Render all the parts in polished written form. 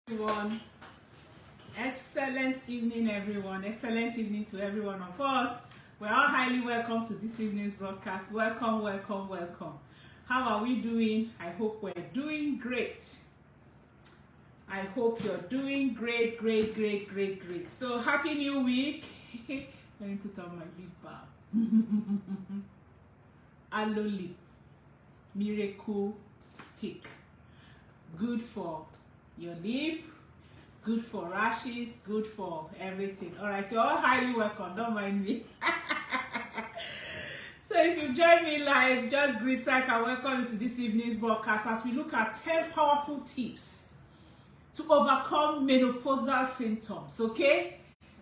Everyone, excellent evening everyone, excellent evening to every one of us. We're all highly welcome to this evening's broadcast. Welcome. How are we doing? I hope we're doing great. I hope you're doing great. So happy new week. Let me put on my lip balm. Aloe lip miracle stick, good for your lip, good for rashes, good for everything. All right, you're all highly welcome, don't mind me. So if you join me live, just greet so I can welcome you to this evening's broadcast as we look at 10 powerful tips to overcome menopausal symptoms. Okay,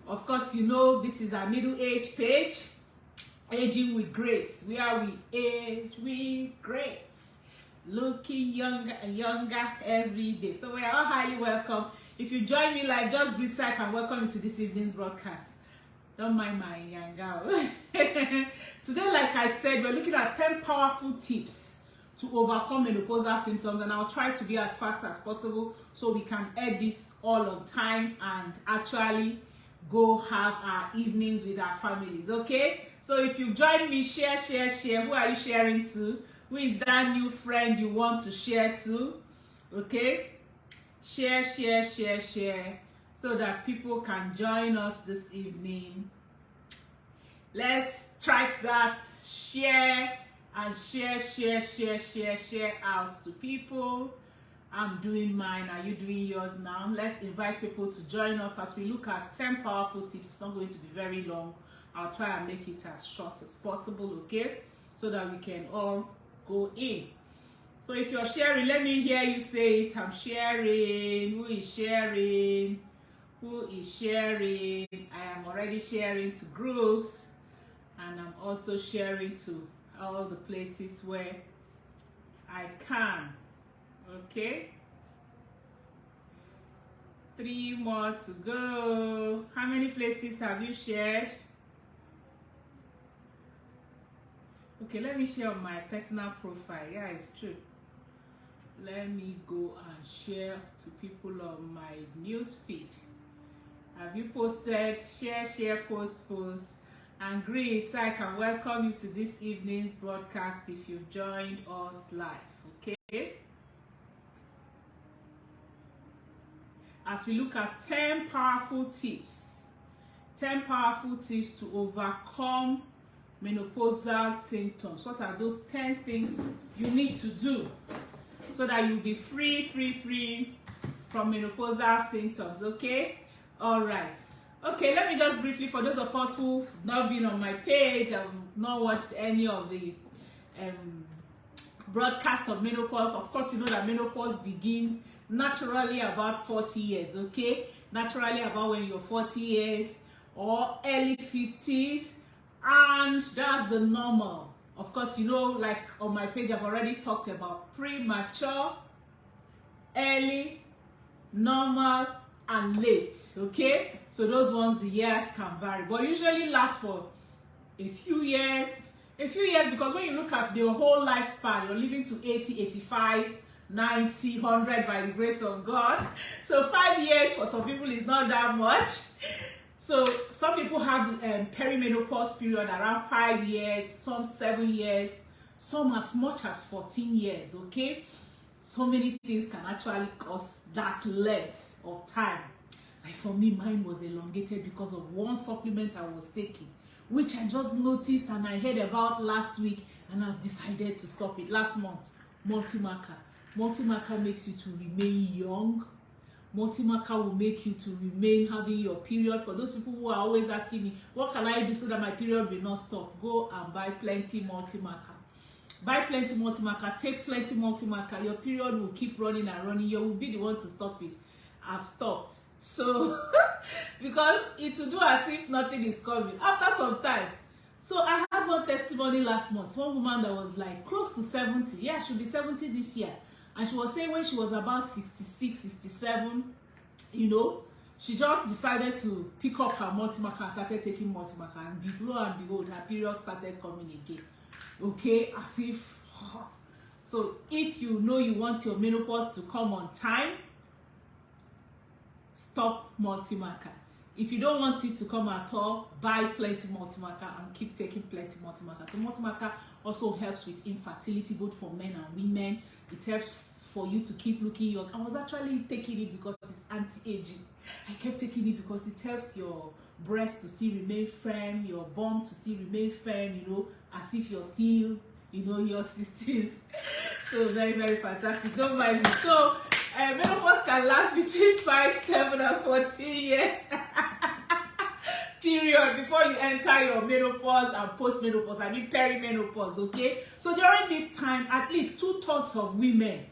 of course, you know this is our middle age page, aging with grace, where we age with grace, looking younger and younger every day. So we are all highly welcome. If you join me live, just greet so I can welcome you to this evening's broadcast. Don't mind my young girl. Today, like I said, we're looking at 10 powerful tips to overcome menopausal symptoms, and I'll try to be as fast as possible so we can end this all on time and actually go have our evenings with our families. Okay, so if you join me, share. Who are you sharing to? Who is that new friend you want to share to? Okay, share so that people can join us this evening. Let's track that. Share and share out to people. I'm doing mine. Are you doing yours now? Let's invite people to join us as we look at 10 powerful tips. It's not going to be very long. I'll try and make it as short as possible, okay? So that we can all go in. So if you're sharing, let me hear you say it. I'm sharing. Who is sharing? I am already sharing to groups, and I'm also sharing to all the places where I can. Okay, 3 more to go. How many places have you shared? Okay, let me share on my personal profile. Yeah, it's true. Let me go and share to people on my news feed. Have you posted? Share, post, and greet so I can welcome you to this evening's broadcast if you've joined us live. Okay, as we look at 10 powerful tips to overcome menopausal symptoms. What are those 10 things you need to do so that you'll be free from menopausal symptoms? Okay, all right. Okay, let me just briefly, for those of us who've not been on my page and not watched any of the broadcast of menopause. Of course, you know that menopause begins naturally about 40 years, okay? Naturally about when you're 40 years or early 50s, and that's the normal. Of course, you know, like on my page, I've already talked about premature, early, normal, and late, okay? So those ones, the years can vary, but usually last for a few years, because when you look at the whole lifespan, you're living to 80, 85, 90, 100 by the grace of God. So 5 years for some people is not that much. So some people have perimenopause period around 5 years, some 7 years, some as much as 14 years, okay? So many things can actually cause that length of time. Like for me, mine was elongated because of one supplement I was taking, which I just noticed and I heard about last week, and I've decided to stop it last month. Multi-marker makes you to remain young. Multi-marker will make you to remain having your period. For those people who are always asking me, what can I do so that my period will not stop? Go and buy plenty multi-marker. Buy plenty multi-marker, take plenty multi-marker. Your period will keep running and running. You will be the one to stop it. I've stopped. So, because it will do as if nothing is coming after some time. So I had one testimony last month. One woman that was like close to 70. Yeah, she'll be 70 this year. And she was saying when she was about 66, 67, you know, she just decided to pick up her multi-marker and started taking multi-marker. And lo and behold, her period started coming again. Okay, as if. So if you know you want your menopause to come on time, stop multi-marker. If you don't want it to come at all, buy plenty multi-marker and keep taking plenty multi-marker. So multi-marker also helps with infertility, both for men and women. It helps for you to keep looking young. I was actually taking it because it's anti-aging. I kept taking it because it helps your breast to still remain firm, your bum to still remain firm, you know, as if you're still, you know, your 60s. So very, very fantastic. Don't mind me. So menopause can last between 5, 7, and 14 years. Period, before you enter your menopause and post-menopause, I mean perimenopause, okay? So during this time, at least 2/3 of women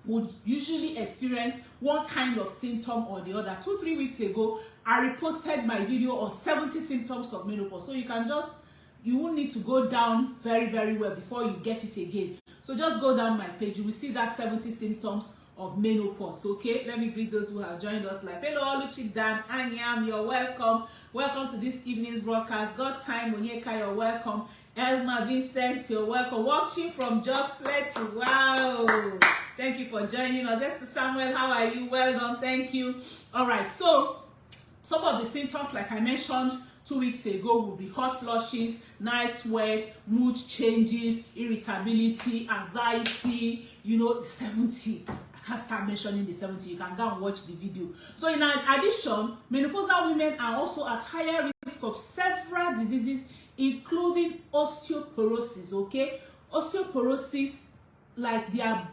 would usually experience one kind of symptom or the other. 2-3 weeks ago, I reposted my video on 70 symptoms of menopause. So you won't need to go down very, very well before you get it again. So just go down my page, you will see that 70 symptoms of menopause. Okay, let me greet those who have joined us live. Hello, Oluchi Dan, Anyam, you're welcome. Welcome to this evening's broadcast. God Time, Onyeka, you're welcome. Elma Vincent, you're welcome. Watching from Just Let's. Wow, thank you for joining us. Esther Samuel, how are you? Well done, thank you. All right, so some of the symptoms, like I mentioned 2 weeks ago, will be hot flushes, night sweat, mood changes, irritability, anxiety, you know, 70. I can't start mentioning the 70. You can go and watch the video. So in addition, menopausal women are also at higher risk of several diseases, including osteoporosis, okay? Osteoporosis, like their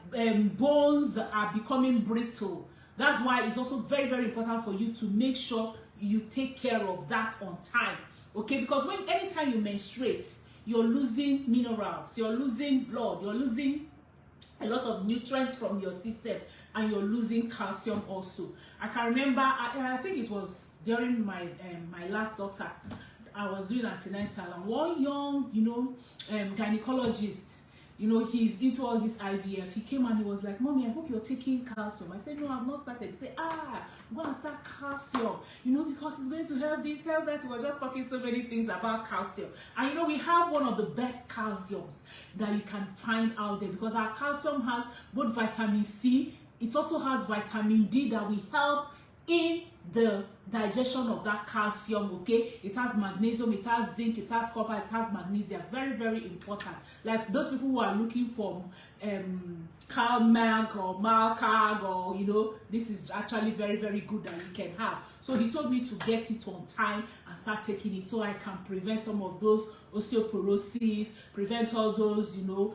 bones are becoming brittle. That's why it's also very, very important for you to make sure you take care of that on time, okay? Because anytime you menstruate, you're losing minerals, you're losing blood, you're losing a lot of nutrients from your system, and you're losing calcium also. I can remember, I think it was during my my last daughter, I was doing antenatal, and one young, you know, gynecologist, you know, he's into all this IVF. He came and he was like, "Mommy, I hope you're taking calcium." I said, "No, I've not started." He said, "Go and start calcium, you know, because it's going to help this, help that." He was just talking so many things about calcium. And you know, we have one of the best calciums that you can find out there, because our calcium has both vitamin C, it also has vitamin D that will help in the digestion of that calcium, okay? It has magnesium, it has zinc, it has copper, it has magnesium. Very, very important. Like those people who are looking for CalMag or Malcag, or, you know, this is actually very, very good that you can have. So he told me to get it on time and start taking it, so I can prevent some of those osteoporosis, prevent all those, you know,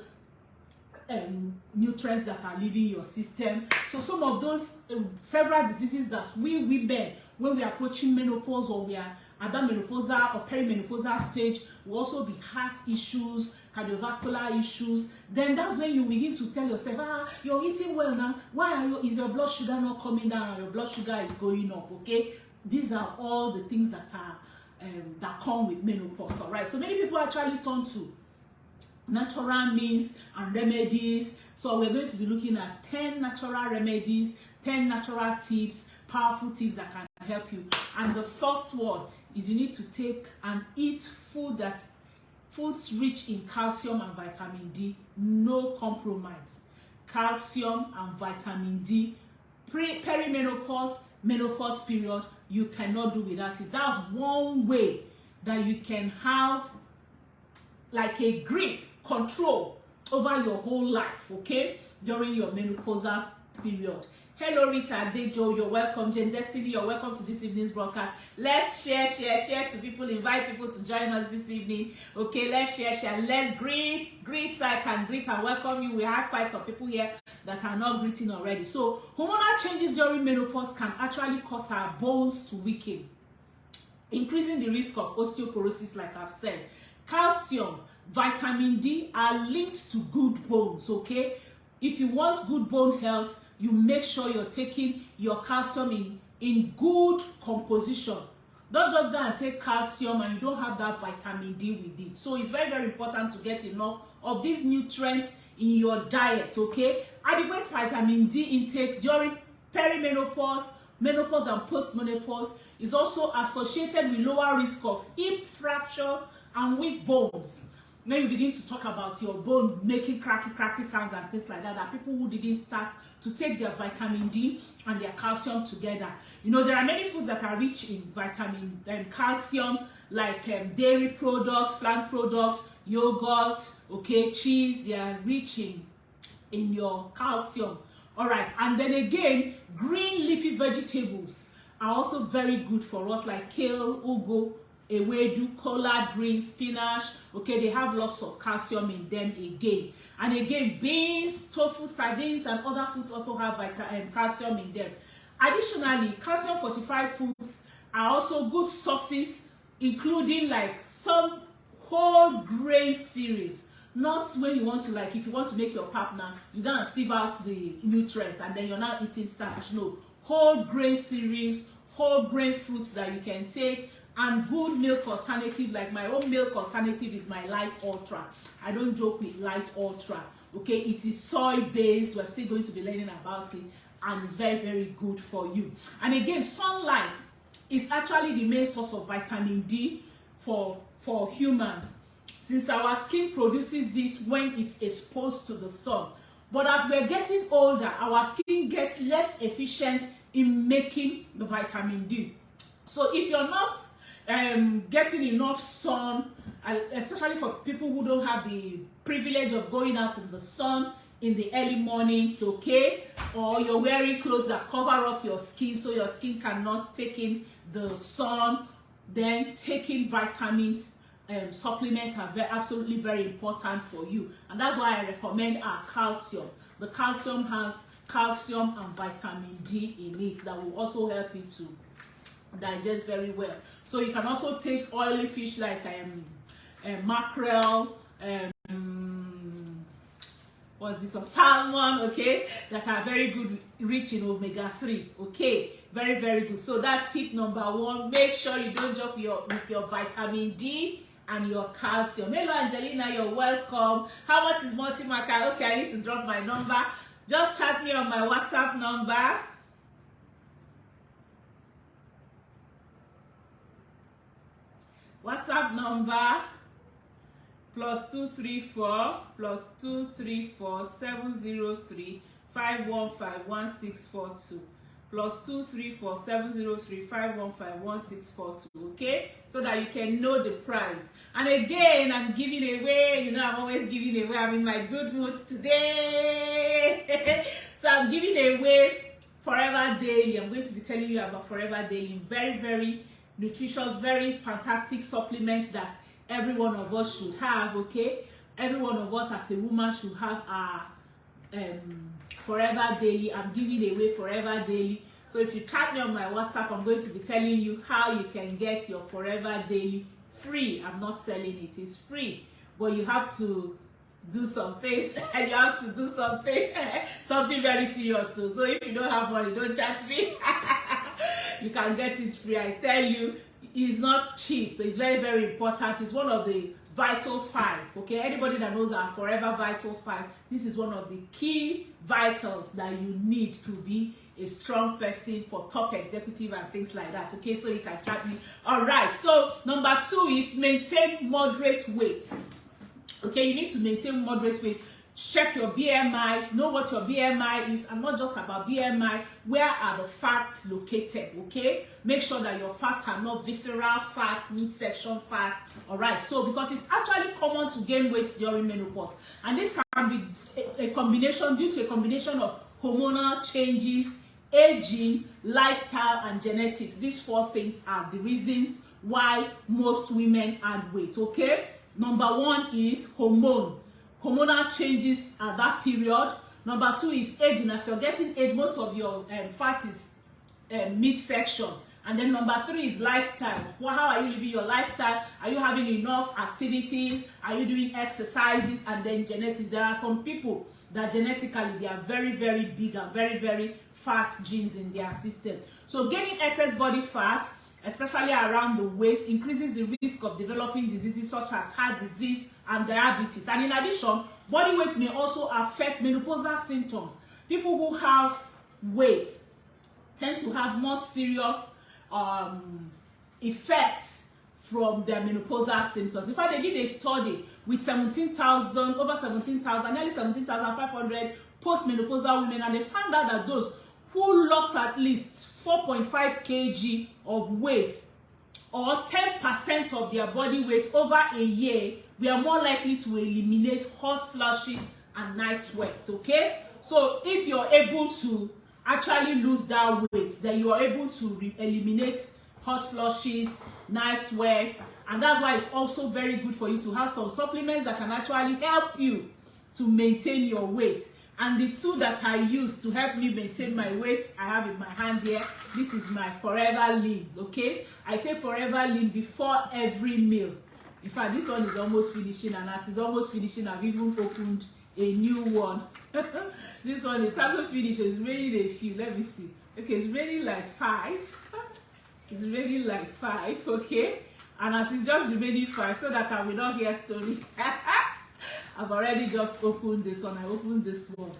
nutrients that are leaving your system. So some of those several diseases that we women, when we are approaching menopause, or we are at that menopausal or perimenopausal stage, will also be heart issues, cardiovascular issues. Then that's when you begin to tell yourself, you're eating well now, is your blood sugar not coming down, or your blood sugar is going up, okay? These are all the things that are that come with menopause. All right, so many people actually turn to natural means and remedies. So we're going to be looking at 10 natural remedies, 10 natural tips, powerful tips that can help you. And the first one is you need to take and eat foods rich in calcium and vitamin D. No compromise. Calcium and vitamin D. Perimenopause, menopause period, you cannot do without it. That's one way that you can have like a grip, control over your whole life, okay, during your menopausal period. Hello, Rita Adejo, you're welcome. Jane Destiny, you're welcome to this evening's broadcast. Let's share to people, invite people to join us this evening. Okay, let's share. Let's greet so I can greet and welcome you. We have quite some people here that are not greeting already. So hormonal changes during menopause can actually cause our bones to weaken, increasing the risk of osteoporosis, like I've said. Calcium, vitamin D are linked to good bones, okay? If you want good bone health, you make sure you're taking your calcium in good composition. Don't just go and take calcium and you don't have that vitamin D with it. So it's very, very important to get enough of these nutrients in your diet, okay? Adequate vitamin D intake during perimenopause, menopause, and post-menopause is also associated with lower risk of hip fractures and weak bones. When you begin to talk about your bone making cracky sounds and things like that, that people who didn't start to take their vitamin D and their calcium together. You know, there are many foods that are rich in vitamin and calcium, like dairy products, plant products, yogurt, okay, cheese. They are rich in your calcium. All right, and then again, green leafy vegetables are also very good for us, like kale, ugu, ewedu, collard green, spinach. Okay, they have lots of calcium in them again. And again, beans, tofu, sardines, and other foods also have calcium in them. Additionally, calcium fortified foods are also good sources, including like some whole grain series. Not when you want to, like, if you want to make your pap now, you're gonna sieve out the nutrients and then you're not eating starch. No, whole grain series, whole grain fruits that you can take, and good milk alternative. Like my own milk alternative is my Light Ultra. I don't joke with Light Ultra. Okay, it is soy based. We're still going to be learning about it, and it's very, very good for you. And again, sunlight is actually the main source of vitamin D for humans, since our skin produces it when it's exposed to the sun. But as we're getting older, our skin gets less efficient in making the vitamin D. So if you're not getting enough sun, especially for people who don't have the privilege of going out in the sun in the early mornings, okay, or you're wearing clothes that cover up your skin so your skin cannot take in the sun, then taking vitamins supplements are absolutely very important for you. And that's why I recommend our calcium. The calcium has calcium and vitamin D in it that will also help you to digest very well. So you can also take oily fish like mackerel, what's this, of salmon, okay, that are very good, rich in omega-3, okay, very, very good. So that's tip number one. Make sure you don't joke with your vitamin D and your calcium. Hello Angelina, you're welcome. How much is multi-marker? Okay, I need to drop my number. Just chat me on my WhatsApp number. WhatsApp number +234 703 515 1642. +234 703 515 1642. Okay, so that you can know the price. And again, I'm giving away, you know, I'm always giving away. I'm in my good mood today. So I'm giving away Forever Daily. I'm going to be telling you about Forever Daily. Very, very nutritious, very fantastic supplements that every one of us should have. Okay, every one of us as a woman should have our Forever Daily. I'm giving away Forever Daily. So if you chat me on my WhatsApp, I'm going to be telling you how you can get your Forever Daily free. I'm not selling it, it's free, but you have to do some things and you have to do something very serious too. So if you don't have money, don't chat me. You can get it free. I tell you, it's not cheap. It's very, very important. It's one of the vital 5. Okay, anybody that knows our Forever Vital 5, this is one of the key vitals that you need to be a strong person, for top executive and things like that. Okay, so you can chat me. All right, so number 2 is maintain moderate weight. Okay, you need to maintain moderate weight. Check your BMI, know what your BMI is, and not just about BMI, where are the fats located, okay? Make sure that your fats are not visceral fat, midsection fat, all right? So, because it's actually common to gain weight during menopause, and this can be a combination, due to a combination of hormonal changes, aging, lifestyle, and genetics. These 4 things are the reasons why most women add weight, okay? Number 1 is hormonal changes at that period. Number 2 is aging. As you're getting age, most of your fat is midsection. And then number 3 is lifestyle. Well, how are you living your lifestyle? Are you having enough activities? Are you doing exercises? And then genetics. There are some people that genetically they are very, very big and very, very fat genes in their system. So gaining excess body fat, especially around the waist, increases the risk of developing diseases such as heart disease and diabetes. And in addition, body weight may also affect menopausal symptoms. People who have weight tend to have more serious effects from their menopausal symptoms. In fact, they did a study with over 17,000, nearly 17,500 postmenopausal women, and they found out that those who lost at least 4.5 kg of weight or 10% of their body weight over a year, we are more likely to eliminate hot flushes and night sweats. Okay, so if you're able to actually lose that weight, then you are able to eliminate hot flushes, night sweats, and that's why it's also very good for you to have some supplements that can actually help you to maintain your weight. And the two that I use to help me maintain my weight, I have in my hand here. This is my Forever Lean. Okay, I take Forever Lean before every meal. In fact, this one is almost finishing, and as it's almost finishing, I've even opened a new one. This one, it hasn't finished, it's remaining a few. Let me see. Okay, it's remaining like 5. It's remaining like 5, okay, and as it's just remaining 5, so that I will not hear story. I've already just opened this one. I opened this one.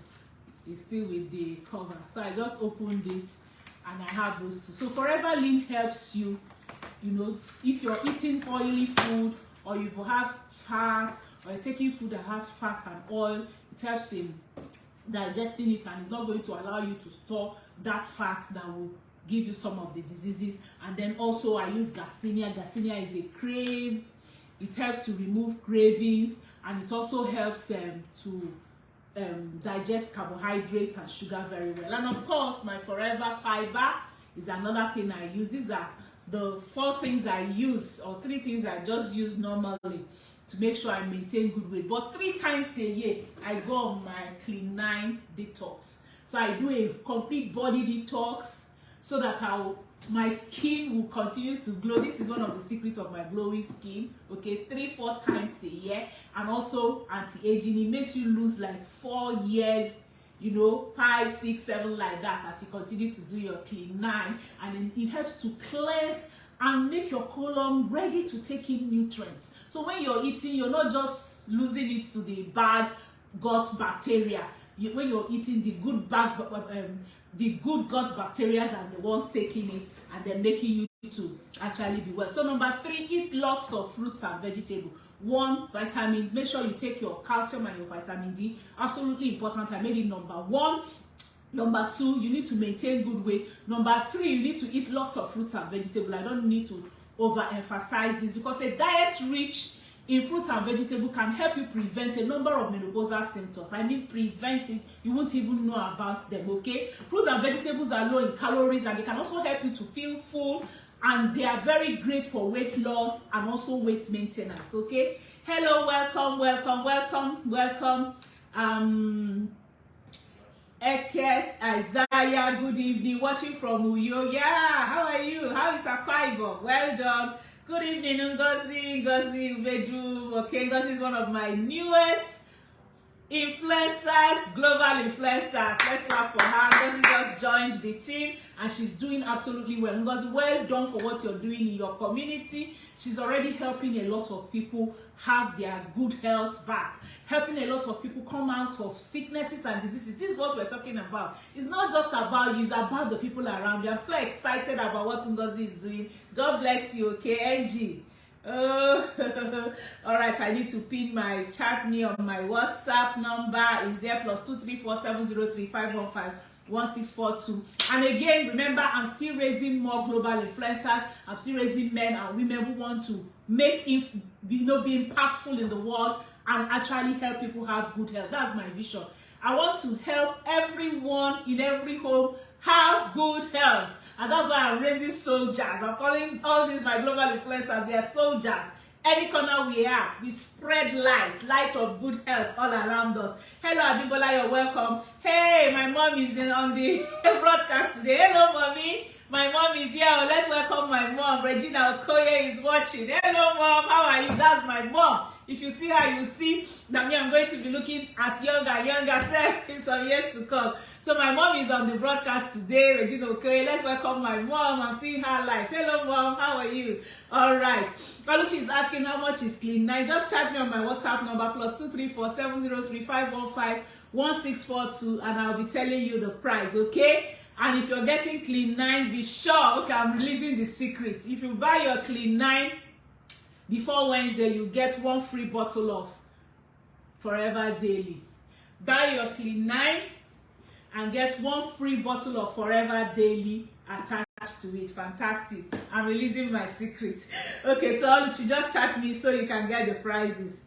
It's still with the cover, so I just opened it, and I have those two. So Forever Lean helps you, you know, if you're eating oily food, or if you have fat, or you're taking food that has fat and oil, it helps in digesting it, and it's not going to allow you to store that fat that will give you some of the diseases. And then also I use Garcinia. Garcinia is a crave. It helps to remove cravings, and it also helps to digest carbohydrates and sugar very well. And of course, my Forever Fiber is another thing I use. These are the 4 things I use, or 3 things I just use normally to make sure I maintain good weight. But 3 times a year, I go on my Clean 9 detox. So I do a complete body detox so that my skin will continue to glow. This is one of the secrets of my glowing skin. Okay, 3-4 times a year. And also anti-aging. It makes you lose like 4 years, you know, 5, 6, 7, like that, as you continue to do your Clean 9. And then it helps to cleanse and make your colon ready to take in nutrients. So when you're eating, you're not just losing it to the bad gut bacteria. When you're eating, the good gut bacteria are the ones taking it and then making you to actually be well. So number 3, eat lots of fruits and vegetables. 1, vitamin. Make sure you take your calcium and your vitamin D. Absolutely important. I made it number 1. Number 2, you need to maintain good weight. Number 3, you need to eat lots of fruits and vegetables. I don't need to overemphasize this, because a diet rich in fruits and vegetables can help you prevent a number of menopausal symptoms. I mean, prevent it. You won't even know about them, okay? Fruits and vegetables are low in calories, and they can also help you to feel full, and they are very great for weight loss and also weight maintenance, okay? Hello, welcome, welcome, welcome, welcome. Eket, Isaiah, good evening, watching from Uyo. Yeah, how are you? How is Akwa Ibom? Well done. Good evening, Ngozi, Ubedu. Okay, Ngozi is one of my newest influencers, global influencers. Let's clap for her. Ngozi just joined the team, and she's doing absolutely well. Ngozi, well done for what you're doing in your community. She's already helping a lot of people have their good health back, helping a lot of people come out of sicknesses and diseases. This is what we're talking about. It's not just about you, it's about the people around you. I'm so excited about what Ngozi is doing. God bless you, okay, Angie? Oh, all right, I need to pin my chat me on my WhatsApp number. Is there +2347035151642. And again, remember, I'm still raising more global influencers. I'm still raising men and women who want to make be impactful in the world and actually help people have good health. That's my vision. I want to help everyone in every home have good health. And that's why I'm raising soldiers. I'm calling all these my global influencers. We are soldiers. Any corner we are, we spread light of good health all around us. Hello, Abibola, you're welcome. Hey, my mom is on the broadcast today. Hello, mommy. My mom is here. Let's welcome my mom. Regina Okoye is watching. Hello, mom. How are you? That's my mom. If you see her, you see that me, I'm going to be looking as younger self in some years to come. So my mom is on the broadcast today, Regina Okoye. Let's welcome my mom. I'm seeing her live. Hello, mom. How are you? All right. Kaluchi is asking how much is Clean 9. Just chat me on my WhatsApp number +2347035151642, and I'll be telling you the price, okay? And if you're getting Clean 9, be sure, okay, I'm releasing the secret. If you buy your Clean 9 before Wednesday, you get 1 free bottle of Forever Daily. Buy your Clean 9 and get 1 free bottle of Forever Daily attached to it. Fantastic. I'm releasing my secret. Okay, so Oluchi, just chat me so you can get the prizes.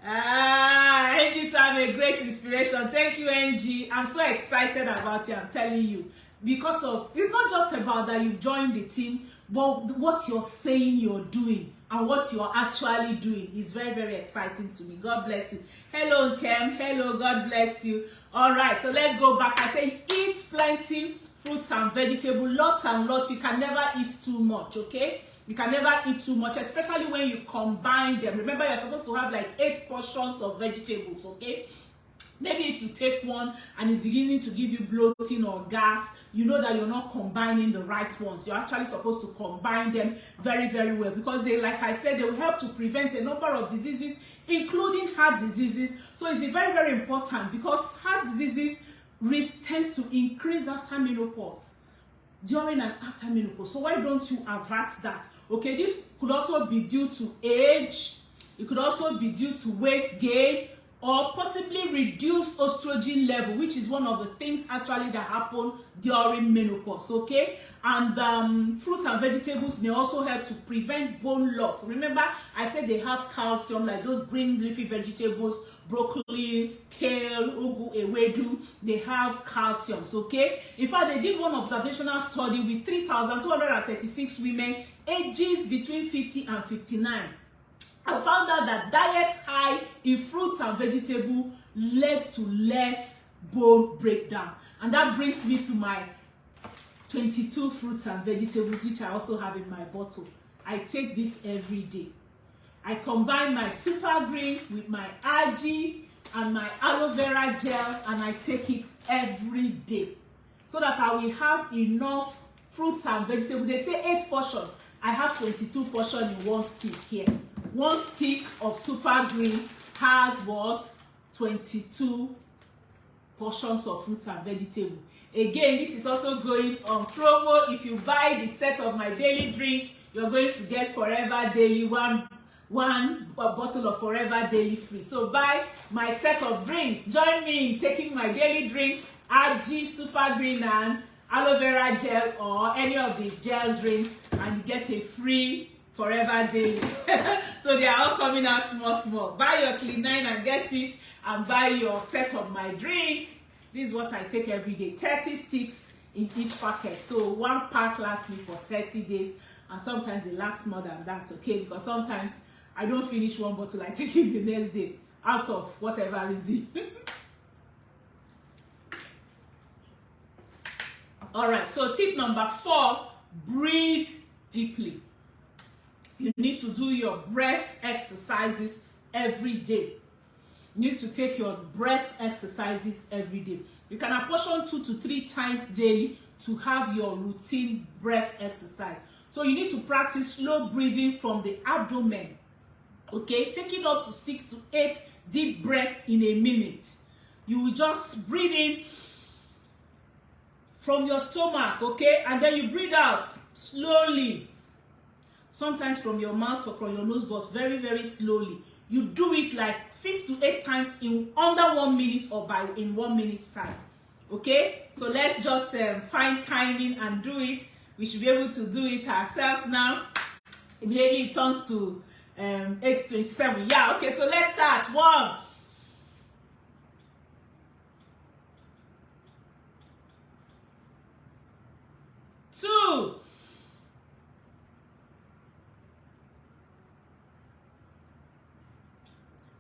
Angie, so I'm a great inspiration. Thank you, Angie. I'm so excited about it, I'm telling you. Because of, it's not just about that you've joined the team, but what you're saying you're doing and what you're actually doing is very, very exciting to me. God bless you. Hello, Kem. Hello, God bless you. All right, so let's go back. I say eat plenty fruits and vegetables, lots and lots. You can never eat too much, okay? You can never eat too much, especially when you combine them. Remember, you're supposed to have like 8 portions of vegetables, okay? Maybe if you take one and it's beginning to give you bloating or gas, you know that you're not combining the right ones. You're actually supposed to combine them very, very well, because they, like I said, they will help to prevent a number of diseases, including heart diseases. So it's very, very important, because heart diseases risk tends to increase after menopause, during and after menopause. So why don't you avert that? Okay, this could also be due to age. It could also be due to weight gain, or possibly reduced estrogen level, which is one of the things actually that happen during menopause, okay? And fruits and vegetables may also help to prevent bone loss. Remember, I said they have calcium, like those green leafy vegetables, broccoli, kale, ugu, ewedu, they have calcium, okay? In fact, they did one observational study with 3,236 women, ages between 50 and 59. I found out that diet high in fruits and vegetables led to less bone breakdown. And that brings me to my 22 fruits and vegetables, which I also have in my bottle. I take this every day. I combine my super green with my algae and my aloe vera gel, and I take it every day so that I will have enough fruits and vegetables. They say 8 portions. I have 22 portions in one stick here. One stick of super green has what? 22 portions of fruits and vegetables. Again, this is also going on promo. If you buy the set of my daily drink, you're going to get Forever Daily, one bottle of Forever Daily free. So buy my set of drinks. Join me in taking my daily drinks, RG, super green, and aloe vera gel, or any of the gel drinks, and you get a free Forever Daily. So they are all coming out small. Buy your Clean 9 and get it, and buy your set of my drink. This is what I take every day. 30 sticks in each packet. So one pack lasts me for 30 days, and sometimes it lasts more than that, okay? Because sometimes I don't finish one bottle, I take it the next day, out of whatever reason. All right, so tip number 4, breathe deeply. You need to do your breath exercises every day. You need to take your breath exercises every day. You can apportion 2 to 3 times daily to have your routine breath exercise. So you need to practice slow breathing from the abdomen. Okay, taking up to 6 to 8 deep breaths in a minute. You will just breathe in from your stomach, okay, and then you breathe out slowly. Sometimes from your mouth or from your nose, but very, very slowly. You do it like 6 to 8 times in under 1 minute, or in 1 minute time. Okay, so let's just find timing and do it. We should be able to do it ourselves now. Immediately it turns to 8:27. Yeah, okay, so let's start. 1, 2, 3.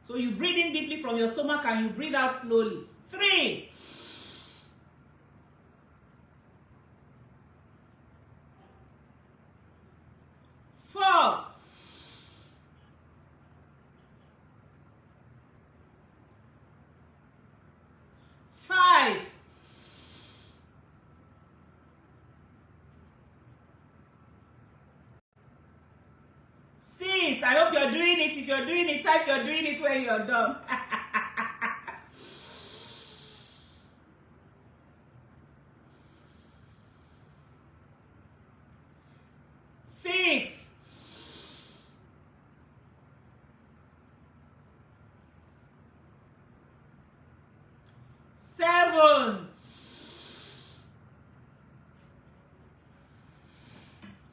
So you breathe in deeply from your stomach and you breathe out slowly. 3, 4, 5, 6. I hope you're doing it. If you're doing it, type you're doing it when you're done. 6, 7,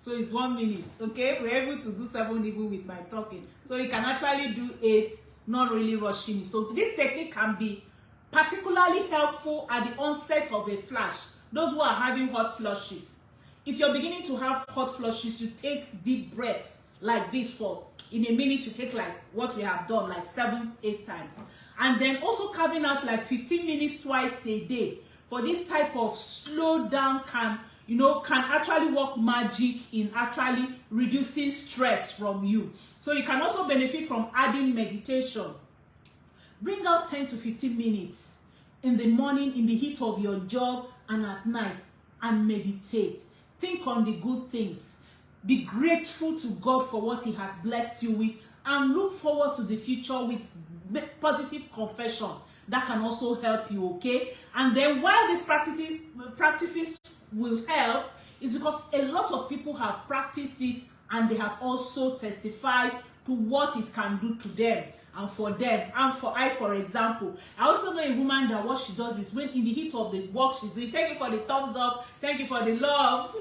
So it's 1 minute, okay? We're able to do 7 even with my talking. So you can actually do 8, not really rushing it. So this technique can be particularly helpful at the onset of a flash. Those who are having hot flushes. If you're beginning to have hot flushes, you take deep breath like this for, in a minute, you take like what we have done, like 7, 8 times. And then also carving out like 15 minutes twice a day for this type of slow down can actually work magic in actually reducing stress from you. So you can also benefit from adding meditation. Bring out 10 to 15 minutes in the morning, in the heat of your job, and at night, and meditate. Think on the good things. Be grateful to God for what He has blessed you with, and look forward to the future with positive confession. That can also help you, okay? And then while these practices will help, is because a lot of people have practiced it and they have also testified to what it can do to them and for them. And for example, I also know a woman that what she does is when in the heat of the work she's doing, thank you for the thumbs up, thank you for the love.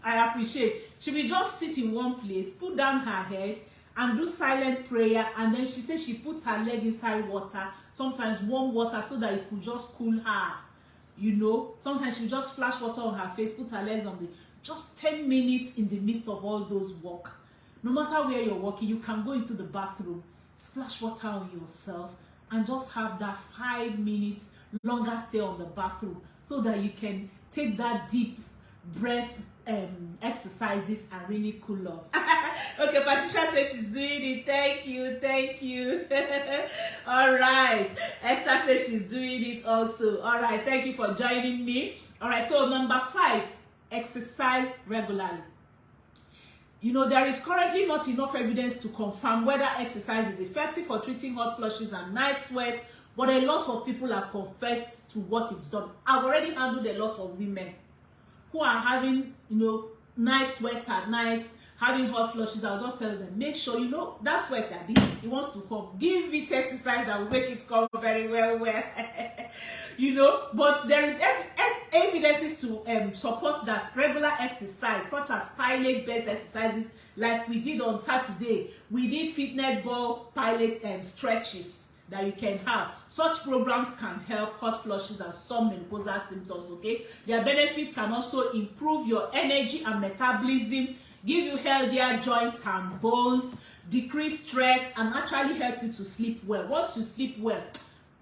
I appreciate. She will just sit in one place, put down her head, and do silent prayer, and then she says she puts her leg inside water, sometimes warm water, so that it could just cool her. Sometimes she just splash water on her face, put her legs on the, just 10 minutes in the midst of all those work. No matter where you're working, you can go into the bathroom, splash water on yourself, and just have that 5 minutes longer stay on the bathroom, so that you can take that deep breath exercises and really cool off. Okay, Patricia says she's doing it. Thank you. All right, Esther says she's doing it also. All right, thank you for joining me. All right, so number 5, exercise regularly. There is currently not enough evidence to confirm whether exercise is effective for treating hot flushes and night sweats, but a lot of people have confessed to what it's done. I've already handled a lot of women who are having, night sweats at night, having hot flushes. I'll just tell them, make sure, that sweat that it wants to come. Give it exercise that will make it come very well. But there is evidences to support that regular exercise, such as pilot-based exercises, like we did on Saturday. We did fitness ball pilot stretches that you can have. Such programs can help hot flushes and some menopausal symptoms, okay? Their benefits can also improve your energy and metabolism, give you healthier joints and bones, decrease stress, and actually help you to sleep well. Once you sleep well,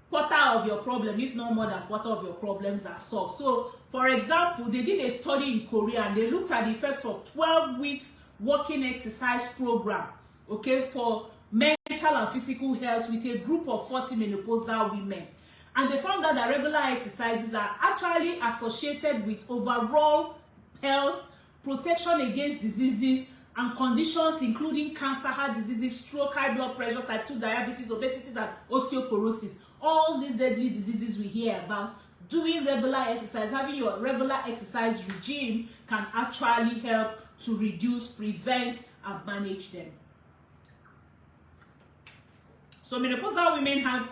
quarter of your problem, if not more than quarter of your problems, are solved. So, for example, they did a study in Korea and they looked at the effects of 12 weeks walking exercise program, okay, for mental and physical health with a group of 40 menopausal women. And they found out that regular exercises are actually associated with overall health, protection against diseases and conditions including cancer, heart diseases, stroke, high blood pressure, type 2 diabetes, obesity, and osteoporosis. All these deadly diseases we hear about. Doing regular exercise, having your regular exercise regime can actually help to reduce, prevent, and manage them. So menopausal women have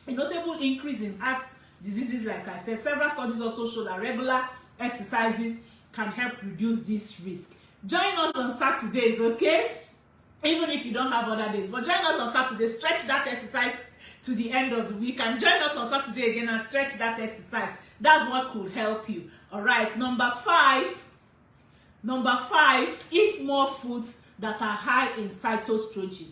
a notable increase in heart diseases, like I said. Several studies also show that regular exercises can help reduce this risk. Join us on Saturdays, okay? Even if you don't have other days, but join us on Saturday. Stretch that exercise to the end of the week, and join us on Saturday again and stretch that exercise. That's what could help you. All right, number five, eat more foods that are high in cytostrogen.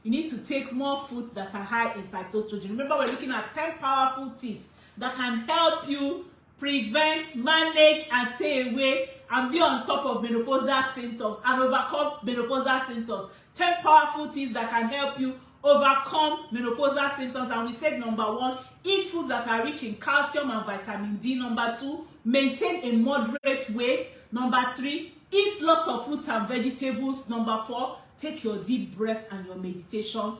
You need to take more foods that are high in cytostrogen. Remember, we're looking at 10 powerful tips that can help you prevent, manage, and stay away and be on top of menopausal symptoms and overcome menopausal symptoms. 10 powerful tips that can help you overcome menopausal symptoms. And we said number 1, eat foods that are rich in calcium and vitamin D. Number 2, maintain a moderate weight. Number 3, eat lots of fruits and vegetables. Number 4, take your deep breath and your meditation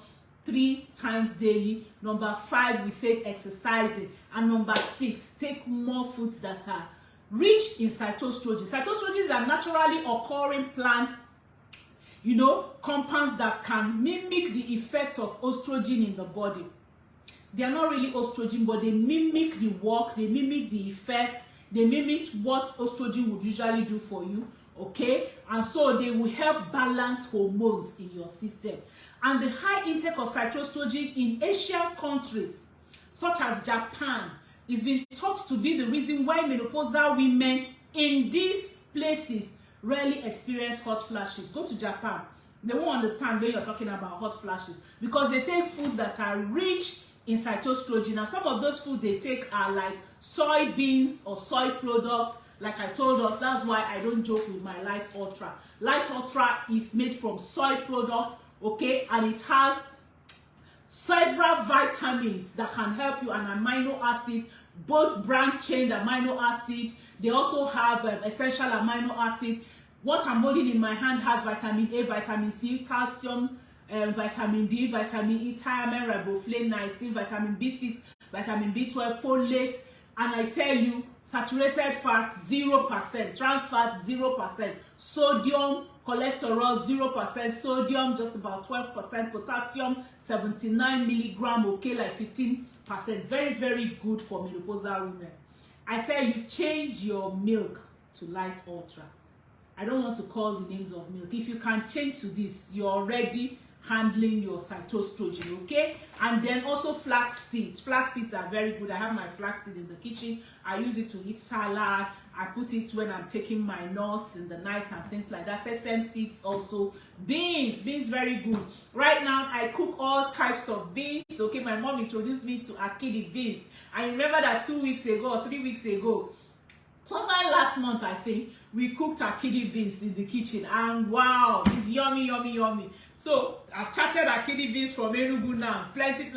3 times daily. Number 5, we said exercising. And number 6, take more foods that are rich in cytostrogen. Cytostrogens are naturally occurring plants, compounds that can mimic the effect of estrogen in the body. They are not really estrogen, but they mimic the work, they mimic the effect, they mimic what estrogen would usually do for you. okay? And so they will help balance hormones in your system. And the high intake of cytoestrogen in Asian countries such as Japan is being thought to be the reason why menopausal women in these places rarely experience hot flashes. Go to Japan, they won't understand when you're talking about hot flashes, because they take foods that are rich in cytoestrogen, and some of those foods they take are like soybeans or soy products. Like I told us, that's why I don't joke with my Light Ultra. Light Ultra is made from soy products, okay, and it has several vitamins that can help you, an amino acid, both branch chain amino acid. They also have essential amino acid. What I'm holding in my hand has vitamin A, vitamin C, calcium, vitamin D, vitamin E, thiamine, riboflavin, niacin, vitamin B6, vitamin B12, folate, and I tell you, saturated fat 0%, trans fat 0%, sodium, cholesterol 0%, sodium just about 12%, potassium 79 milligram, okay, like 15%. Very, very good for menopausal women. I tell you, change your milk to Light Ultra. I don't want to call the names of milk. If you can change to this, you're already handling your cytoestrogen, okay? And then also flax seeds. Flax seeds are very good. I have my flax seed in the kitchen. I use it to eat salad. I put it when I'm taking my nuts in the night and things like that. Sesame seeds also. Beans very good. Right now I cook all types of beans, okay? My mom introduced me to akidi beans. I remember that 2 weeks ago or 3 weeks ago, sometime last month I think, we cooked akidi beans in the kitchen, and wow, it's yummy, yummy, yummy. So I've chatted akidi beans from Enugu now, plenty,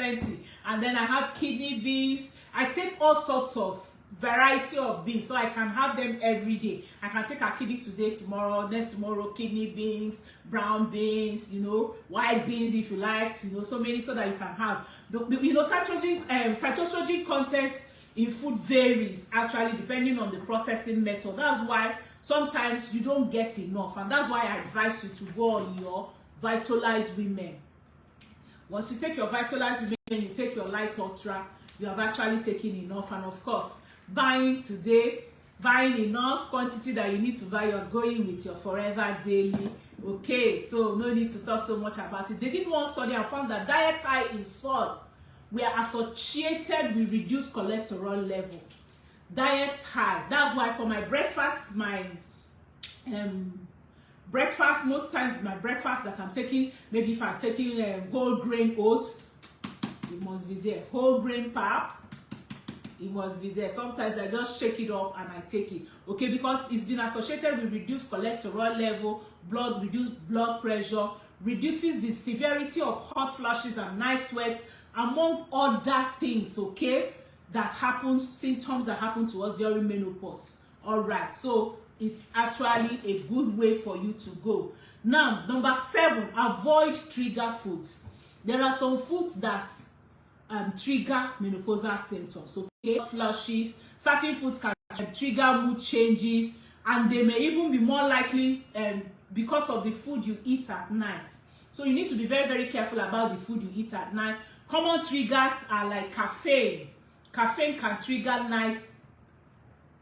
and then I have kidney beans. I take all sorts of variety of beans, so I can have them every day. I can take akidi today, tomorrow, next tomorrow, kidney beans, brown beans, you know, white beans if you like, you know, so many, so that you can have. You know, cytoestrogen content in food varies actually depending on the processing method. That's why sometimes you don't get enough, and that's why I advise you to go on your Vitalized Women. Once you take your Vitalized Women, you take your Light Ultra, you have actually taken enough. And of course, buying today, buying enough quantity that you need to buy, you're going with your Forever Daily, okay? So no need to talk so much about it. They did one study and found that diets high in salt were associated with reduced cholesterol level. Diets high. That's why for my breakfast, most times my breakfast that I'm taking, maybe if I'm taking whole grain oats, it must be there. Whole grain pap, it must be there. Sometimes I just shake it up and I take it, okay, because it's been associated with reduced cholesterol level, reduced blood pressure, reduces the severity of hot flashes and night sweats, among other things, okay, that happens, symptoms that happen to us during menopause. All right, so it's actually a good way for you to go. Now, number 7, avoid trigger foods. There are some foods that trigger menopausal symptoms, okay? Flushes, certain foods can trigger mood changes, and they may even be more likely because of the food you eat at night. So you need to be very, very careful about the food you eat at night. Common triggers are like caffeine. Caffeine can trigger night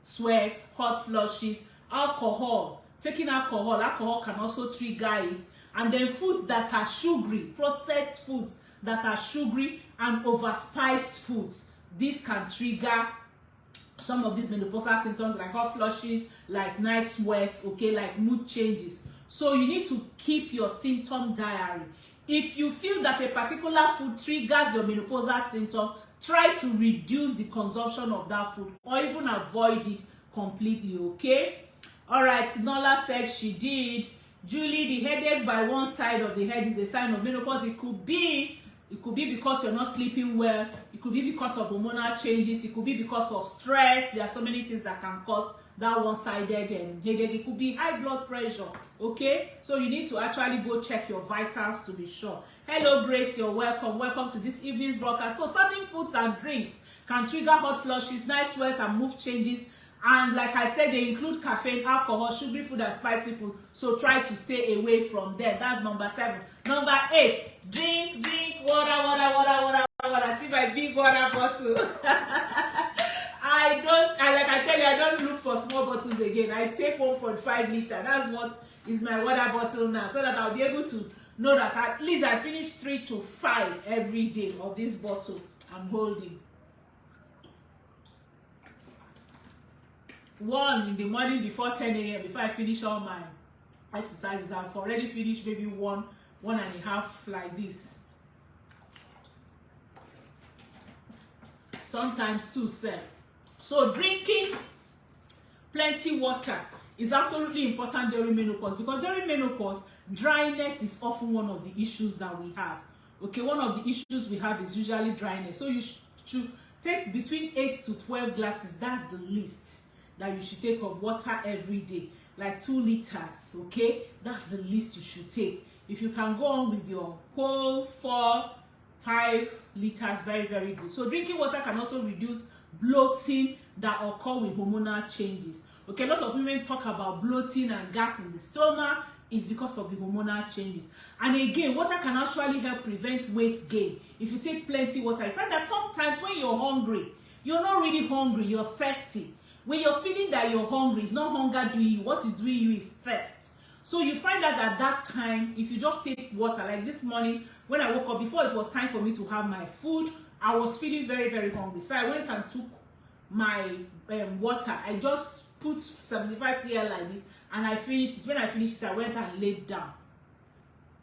sweat, hot flushes. Alcohol, taking alcohol can also trigger it. And then foods that are sugary, processed foods that are sugary and overspiced foods, this can trigger some of these menopausal symptoms like hot flushes, like night sweats, okay, like mood changes. So you need to keep your symptom diary. If you feel that a particular food triggers your menopausal symptom, try to reduce the consumption of that food or even avoid it completely, okay? All right, Nola said she did. Julie, the headache by one side of the head is a sign of menopause. It could be because you're not sleeping well. It could be because of hormonal changes. It could be because of stress. There are so many things that can cause that one-sided headache. It could be high blood pressure, okay? So you need to actually go check your vitals to be sure. Hello, Grace, you're welcome. Welcome to this evening's broadcast. So certain foods and drinks can trigger hot flushes, night sweats, and mood changes. And like I said, they include caffeine, alcohol, sugary food, and spicy food. So try to stay away from there. That's number 7. Number 8, drink water. See my big water bottle. I like I tell you, I don't look for small bottles again. I take 1.5 liter. That's what is my water bottle now, so that I'll be able to know that at least I finish 3 to 5 every day of this bottle I'm holding. 1 in the morning before 10 a.m. before I finish all my exercises. I've already finished maybe 1.5 like this. Sometimes 2 self. So drinking plenty water is absolutely important during menopause, because during menopause, dryness is often one of the issues that we have. Okay, one of the issues we have is usually dryness. So you should take between 8 to 12 glasses. That's the least that you should take of water every day, like 2 liters. Okay, that's the least you should take. If you can go on with your whole 4-5 liters, very, very good. So drinking water can also reduce bloating that occur with hormonal changes. Okay, a lot of women talk about bloating and gas in the stomach. Is because of the hormonal changes. And again, water can actually help prevent weight gain. If you take plenty water, you find that sometimes when you're hungry, you're not really hungry, you're thirsty. When you're feeling that you're hungry, it's not hunger doing you. What is doing you is thirst. So you find out at that time, if you just take water, like this morning when I woke up, before it was time for me to have my food, I was feeling very, very hungry. So I went and took my water. I just put 75 cl like this, and I finished it. When I finished it, I went and laid down.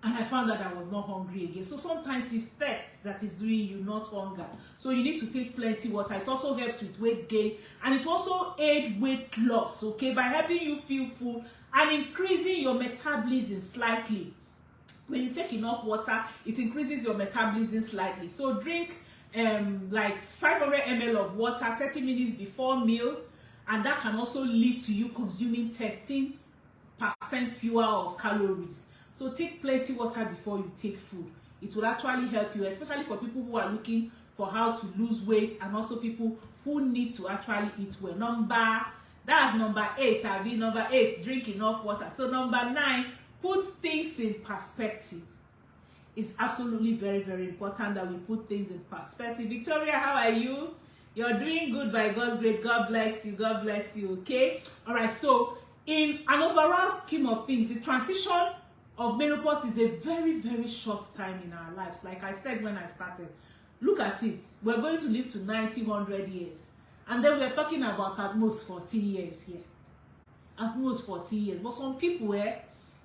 And I found that I was not hungry again. So sometimes it's thirst that is doing you, not hunger. So you need to take plenty water. It also helps with weight gain. And it also aids weight loss, okay? By helping you feel full and increasing your metabolism slightly. When you take enough water, it increases your metabolism slightly. So drink like 500 ml of water 30 minutes before meal. And that can also lead to you consuming 13% fewer of calories. So take plenty water before you take food. It will actually help you, especially for people who are looking for how to lose weight, and also people who need to actually eat well. That's number 8. I'll be number 8, drink enough water. So number 9, put things in perspective. It's absolutely very, very important that we put things in perspective. Victoria, how are you? You're doing good by God's grace. God bless you. God bless you. Okay. All right. So in an overall scheme of things, the transition of menopause is a very, very short time in our lives. Like I said when I started, look at it. We're going to live to 90, 100 years. And then we're talking about at most 40 years here. At most 40 years. But some people,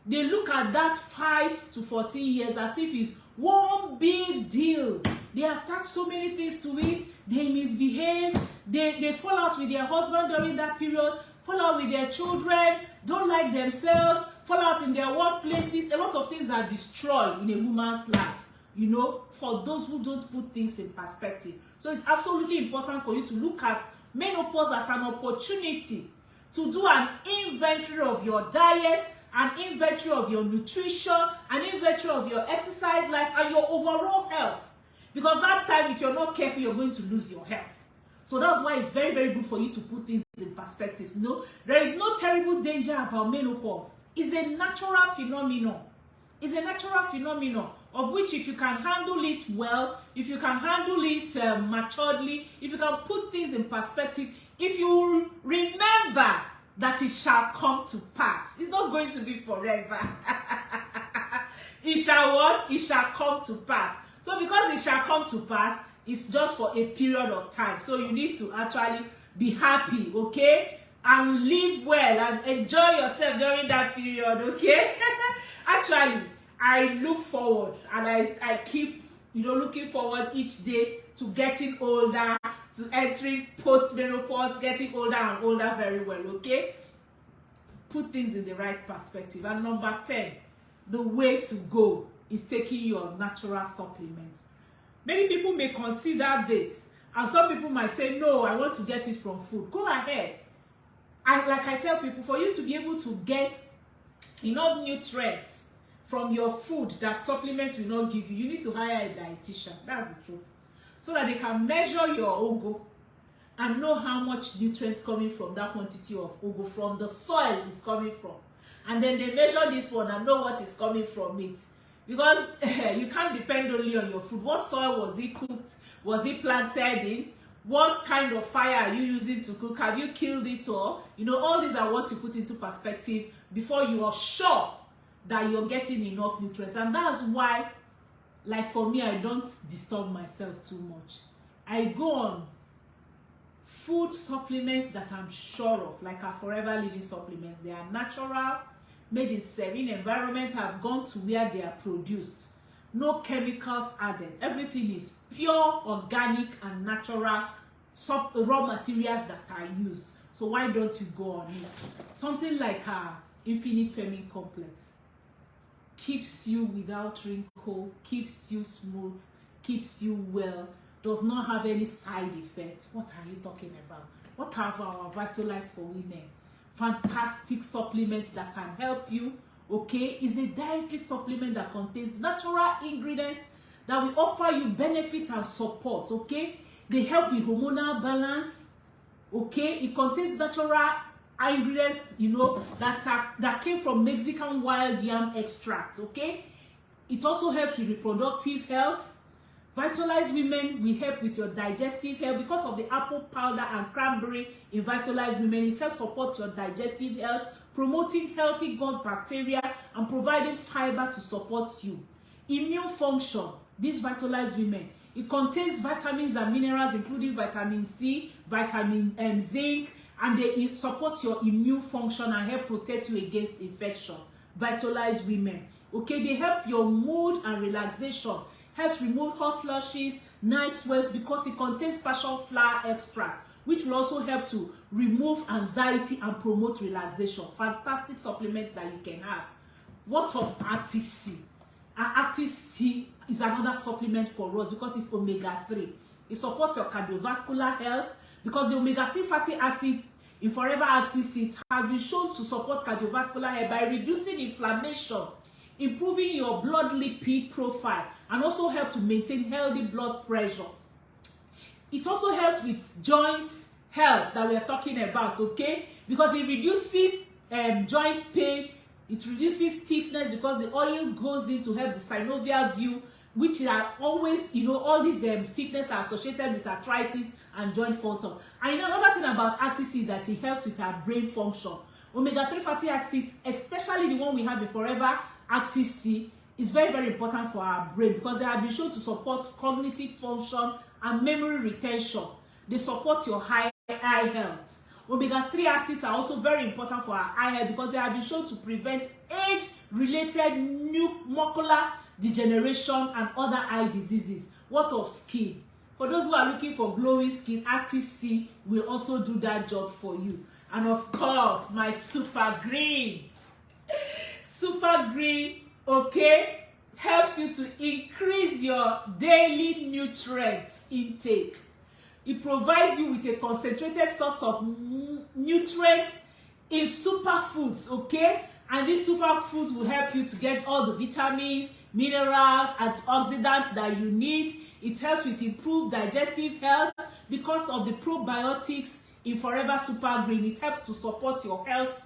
they look at that 5 to 14 years as if it's one big deal. They attach so many things to it. They misbehave. They fall out with their husband during that period. Fall out with their children. Don't like themselves. Fall out in their workplaces. A lot of things are destroyed in a woman's life, you know, for those who don't put things in perspective. So it's absolutely important for you to look at menopause as an opportunity to do an inventory of your diet, an inventory of your nutrition, an inventory of your exercise life, and your overall health. Because that time, if you're not careful, you're going to lose your health. So that's why it's very, very good for you to put things in perspective. No, there is no terrible danger about menopause. It's a natural phenomenon. It's a natural phenomenon of which, if you can handle it well, if you can handle it maturely, if you can put things in perspective, if you remember that it shall come to pass. It's not going to be forever. It shall what? It shall come to pass. So because it shall come to pass, it's just for a period of time. So you need to actually be happy, okay? And live well and enjoy yourself during that period, okay? Actually, I look forward and I keep, looking forward each day to getting older, to entering post-menopause, getting older and older very well, okay? Put things in the right perspective. And number 10, the way to go is taking your natural supplements. Many people may consider this, and some people might say, no, I want to get it from food. Go ahead. Like I tell people, for you to be able to get enough nutrients from your food that supplements will not give you, you need to hire a dietitian. That's the truth. So that they can measure your ogo and know how much nutrients coming from that quantity of ogo from the soil is coming from. And then they measure this one and know what is coming from it. Because you can't depend only on your food. What soil was it cooked? Was it planted in? What kind of fire are you using to cook? Have you killed it all? You know, all these are what you put into perspective before you are sure that you're getting enough nutrients. And that's why, like for me, I don't disturb myself too much. I go on food supplements that I'm sure of, like our Forever Living supplements. They are natural, made in serene environment. I've gone to where they are produced. No chemicals added. Everything is pure, organic, and natural raw materials that are used. So why don't you go on it? Something like our Infinite Feminine Complex keeps you without wrinkle, keeps you smooth, keeps you well, does not have any side effects. What are you talking about? What have our Vitalize for Women? Fantastic supplements that can help you. Okay, is a dietary supplement that contains natural ingredients that will offer you benefit and support. Okay, they help with hormonal balance. Okay, it contains natural ingredients, you know, that came from Mexican wild yam extracts. Okay, it also helps with reproductive health. Vitalize Women will help with your digestive health because of the apple powder and cranberry in Vitalize Women. It helps support your digestive health, promoting healthy gut bacteria and providing fiber to support you. Immune function, this Vitalize Women, it contains vitamins and minerals including vitamin C, vitamin zinc, and they support your immune function and help protect you against infection. Vitalize Women, okay, they help your mood and relaxation, helps remove hot flushes, night sweats because it contains passion flower extract, which will also help to remove anxiety and promote relaxation. Fantastic supplement that you can have. What of RTC? RTC is another supplement for us because it's omega-3. It supports your cardiovascular health because the omega-3 fatty acids in Forever RTC have been shown to support cardiovascular health by reducing inflammation, improving your blood lipid profile, and also help to maintain healthy blood pressure. It also helps with joints health that we are talking about, okay? Because it reduces joint pain, it reduces stiffness because the oil goes in to help the synovial view, which are always, you know, all these stiffness are associated with arthritis and joint function. And another thing about RTC is that it helps with our brain function. Omega-3 fatty acids, especially the one we have in Forever RTC, is very, very important for our brain because they have been shown to support cognitive function and memory retention. They support your eye health. Omega-3 acids are also very important for our eye health because they have been shown to prevent age-related macular degeneration and other eye diseases. What of skin? For those who are looking for glowing skin, RTC will also do that job for you. And of course, my Super Green. Super Green, okay, helps you to increase your daily nutrients intake. It provides you with a concentrated source of nutrients in superfoods, okay? And these superfoods will help you to get all the vitamins, minerals, antioxidants that you need. It helps with improved digestive health because of the probiotics in Forever Super Green. It helps to support your health,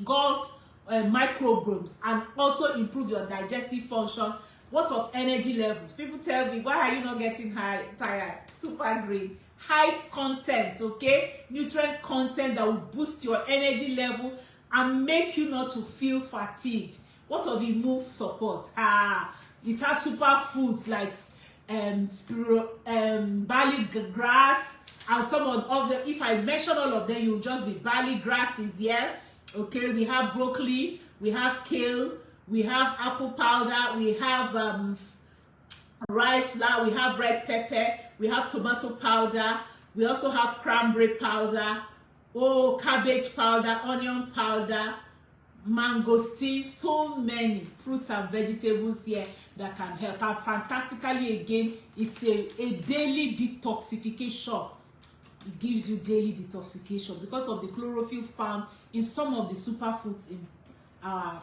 gut microbiomes, and also improve your digestive function. What of energy levels? People tell me, why are you not getting tired? Super Green, high content, okay, nutrient content that will boost your energy level and make you not to feel fatigued. What of immune support? It has super foods like barley grass and some of the, if I mention all of them, you'll just be barley grass is here. Okay, we have broccoli, we have kale, we have apple powder, we have rice flour, we have red pepper, we have tomato powder, we also have cranberry powder, cabbage powder, onion powder, mangosteen, so many fruits and vegetables here that can help. And fantastically, again, it's a daily detoxification. It gives you daily detoxification because of the chlorophyll found in some of the superfoods in our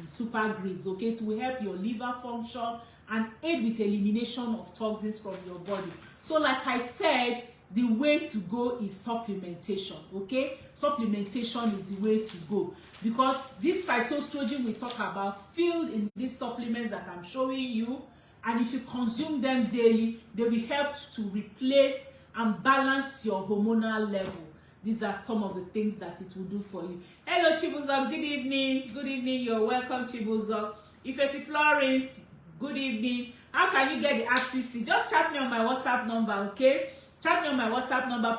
super greens, okay? It will help your liver function and aid with elimination of toxins from your body. So like I said, the way to go is supplementation, okay? Supplementation is the way to go because this phytoestrogen we talk about filled in these supplements that I'm showing you, and if you consume them daily, they will help to replace and balance your hormonal level. These are some of the things that it will do for you. Hello, Chibuzo. Good evening. Good evening. You're welcome, Chibuzo. Ifesi Florence, good evening. How can you get the RTC? Just chat me on my WhatsApp number, okay? Chat me on my WhatsApp number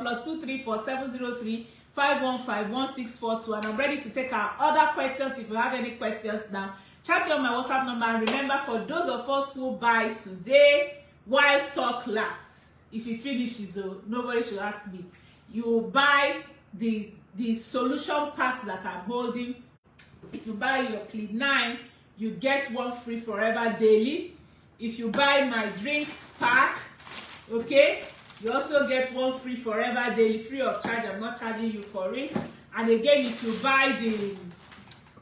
+2347035151642, and I'm ready to take our other questions if you have any questions now. Chat me on my WhatsApp number, and remember, for those of us who buy today while stock lasts, if it finishes, nobody should ask me. You buy the solution packs that I'm holding. If you buy your Clean 9, you get one free forever daily. If you buy my drink pack, okay, you also get one free forever daily, free of charge. I'm not charging you for it. And again, if you buy the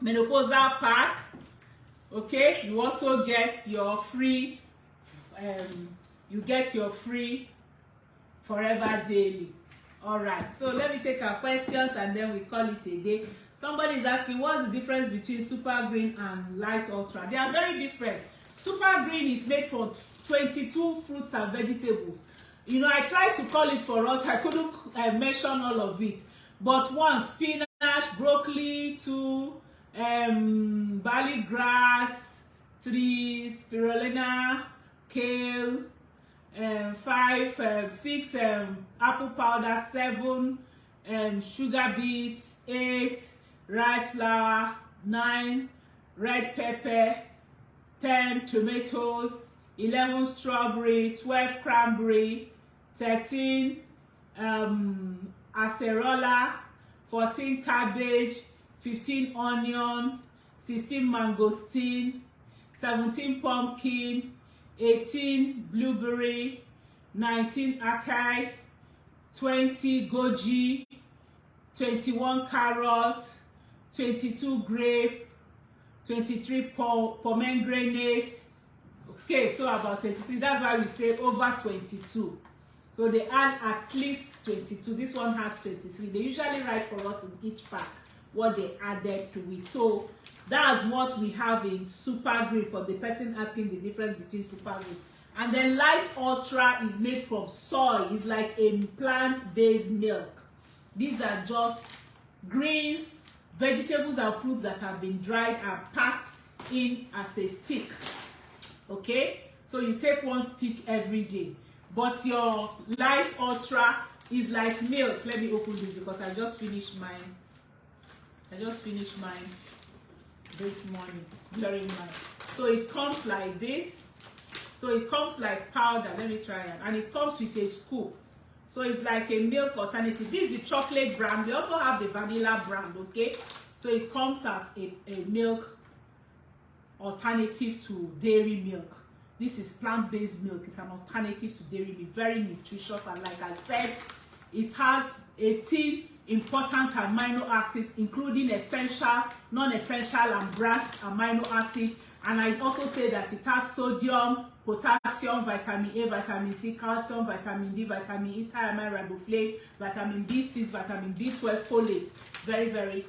Menopausal pack, okay, you also get your free forever daily. All right, so let me take our questions and then we call it a day. Somebody is asking, what's the difference between Super Green and Light Ultra? They are very different. Super Green is made from 22 fruits and vegetables. You know, I tried to call it for us. I couldn't mention all of it. But 1, spinach, broccoli. 2, barley grass. 3, spirulina, kale. 5, 6, apple powder. 7, sugar beets. 8, rice flour. 9, red pepper. 10, tomatoes. 11, strawberry. 12, cranberry. 13, acerola. 14, cabbage. 15, onion. 16, mangosteen. 17, pumpkin. 18, blueberry. 19, acai. 20, goji. 21, carrot. 22, grape. 23, pomegranate. Okay, so about 23. That's why we say over 22. So they add at least 22. This one has 23. They usually write for us in each pack what they added to it. So that's what we have in Super Green, for the person asking the difference between Super Green. And then Light Ultra is made from soy. It's like a plant-based milk. These are just greens, vegetables and fruits that have been dried and packed in as a stick. Okay, so you take one stick every day. But your Light Ultra is like milk. Let me open this because I just finished mine. This morning during night. So it comes like this. So it comes like powder. Let me try it. And it comes with a scoop. So it's like a milk alternative. This is the chocolate brand. They also have the vanilla brand, okay? So it comes as a milk alternative to dairy milk. This is plant-based milk. It's an alternative to dairy milk. Very nutritious, and like I said, it has 18 important amino acids, including essential, non-essential, and branched amino acid. And I also say that it has sodium, potassium, vitamin A, vitamin C, calcium, vitamin D, vitamin E, thiamine, riboflavin, vitamin B6, vitamin B12, folate. Very, very,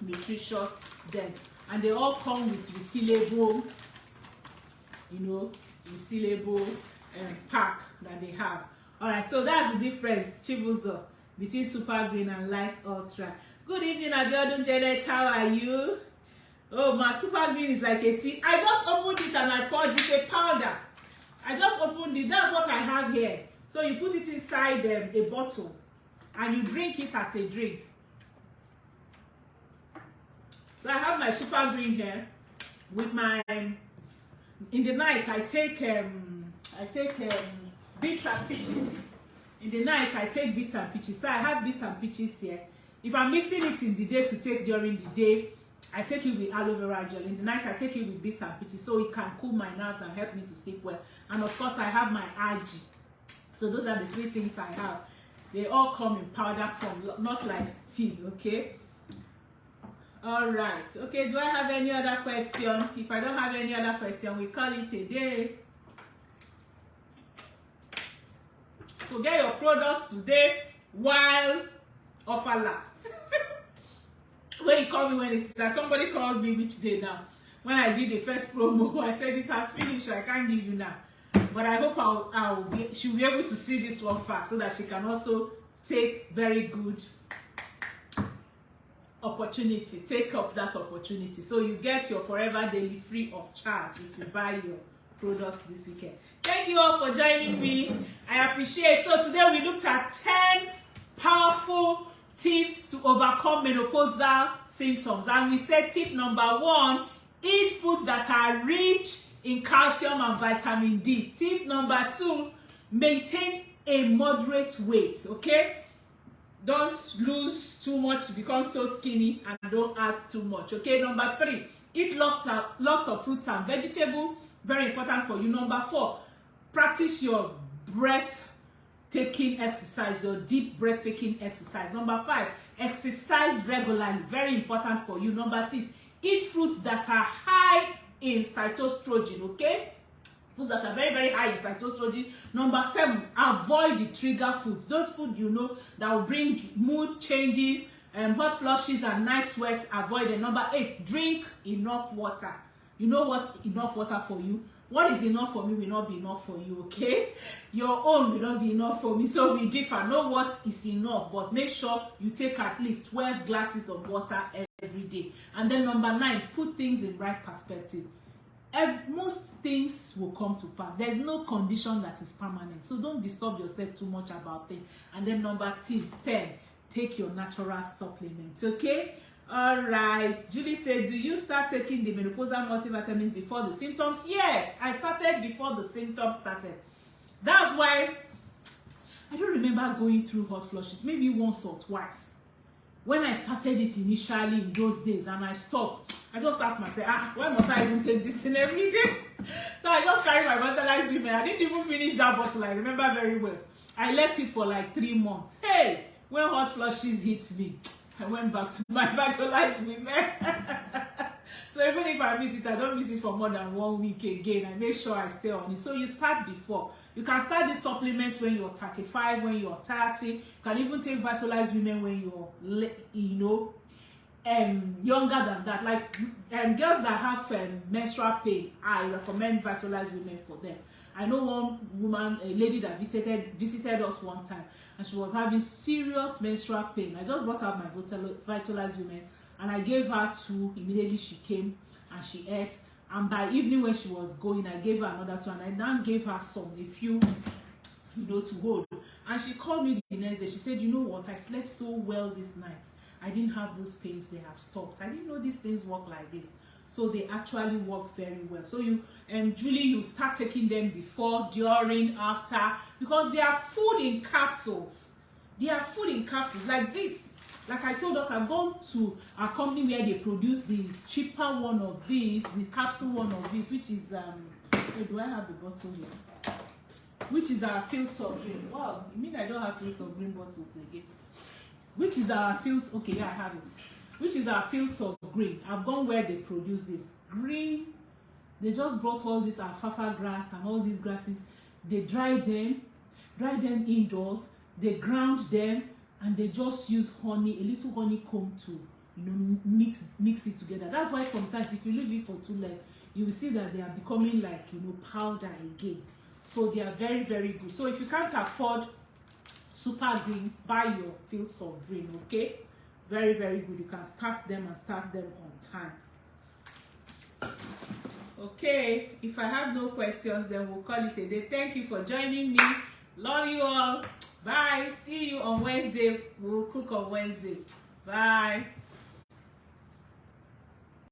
nutritious, dense. And they all come with resealable, pack that they have. All right, so that's the difference, Chibuzo, between Super Green and Light Ultra. Good evening, Abiodun Janet. How are you? Oh, my Super Green is like a tea. I just opened it and I poured it a powder. I just opened it. That's what I have here. So you put it inside a bottle and you drink it as a drink. So I have my Super Green here with my. In the night I take bits and peaches. In the night I take bits and peaches. So I have bits and peaches here. If I'm mixing it in the day to take during the day, I take it with aloe vera gel. In the night I take it with bits and peaches, so it can cool my nerves and help me to sleep well. And of course I have my algae. So those are the 3 things I have. They all come in powder form, not like tea, okay? All right. Okay, do I have any other question? If I don't have any other question, we call it a day. So get your products today while offer lasts. When you call me, when it's that somebody called me which day now? When I did the first promo, I said it has finished, I can't give you now. but I hope she'll be able to see this one fast so that she can also take very good opportunity, take up that opportunity. So you get your Forever Daily free of charge if you buy your products this weekend. Thank you all for joining me. I appreciate. So today we looked at 10 powerful tips to overcome menopausal symptoms, and we said tip number 1, eat foods that are rich in calcium and vitamin D. Tip number 2, maintain a moderate weight. Okay, don't lose too much to become so skinny, and don't add too much. Okay, number 3, eat lots of fruits and vegetables. Very important for you. Number 4, practice your breath-taking exercise, your deep breath-taking exercise. Number 5, exercise regularly. Very important for you. Number 6, eat fruits that are high in cytostrogen. Okay, foods that are very, very high in cytostrogen. Number 7, avoid the trigger foods. Those foods you know that will bring mood changes, hot flushes and night sweats. Avoid them. Number 8, drink enough water. You know what enough water for you? What is enough for me will not be enough for you, okay? Your own will not be enough for me, so we differ. Know what is enough, but make sure you take at least 12 glasses of water every day. And then number 9, put things in right perspective. Most things will come to pass. There's no condition that is permanent, so don't disturb yourself too much about things. And then number 10, take your natural supplements, okay? All right, Julie said, do you start taking the menopausal multivitamins before the symptoms? Yes, I started before the symptoms started. That's why I don't remember going through hot flushes, maybe once or twice. When I started it initially in those days and I stopped, I just asked myself, why must I even take this thing every day? So I just carried my Vitalized Women. I didn't even finish that bottle, I remember very well. I left it for like 3 months. Hey, when hot flushes hit me, I went back to my Vitalized Women. So even if I miss it, I don't miss it for more than 1 week again. I make sure I stay on it. So you start before. You can start these supplements when you're 35, when you're 30. You can even take Vitalized Women when you're, younger than that. Like girls that have menstrual pain, I recommend Vitalized Women for them. I know one woman, a lady that visited us one time, and she was having serious menstrual pain. I just brought out my Vitalized Women and I gave her 2. Immediately she came and she ate. And by evening when she was going, I gave her another 2, and I now gave her a few, to hold. And she called me the next day. She said, you know what, I slept so well this night. I didn't have those pains, they have stopped. I didn't know these things work like this. So they actually work very well. So you, Julie, you start taking them before, during, after, because they are food in capsules. They are food in capsules like this. Like I told us, I've gone to a company where they produce the cheaper one of these, the capsule one of these, which is, wait, do I have the bottle here? Which is our Fields of Green. Wow, you mean I don't have Fields of Green bottles again? Which is our Fields, okay, yeah, I have it. Which is our Fields of Green. I've gone where they produce this. Green, they just brought all this alfalfa grass and all these grasses. They dry them indoors, they ground them, and they just use honey, a little honeycomb to, mix it together. That's why sometimes if you leave it for too long, you will see that they are becoming like, powder again. So they are very, very good. So if you can't afford super greens, buy your Fields of Green, okay? Very, very good. You can start them and start them on time. Okay, if I have no questions, then we'll call it a day. Thank you for joining me. Love you all. Bye. See you on Wednesday. We'll cook on Wednesday. Bye.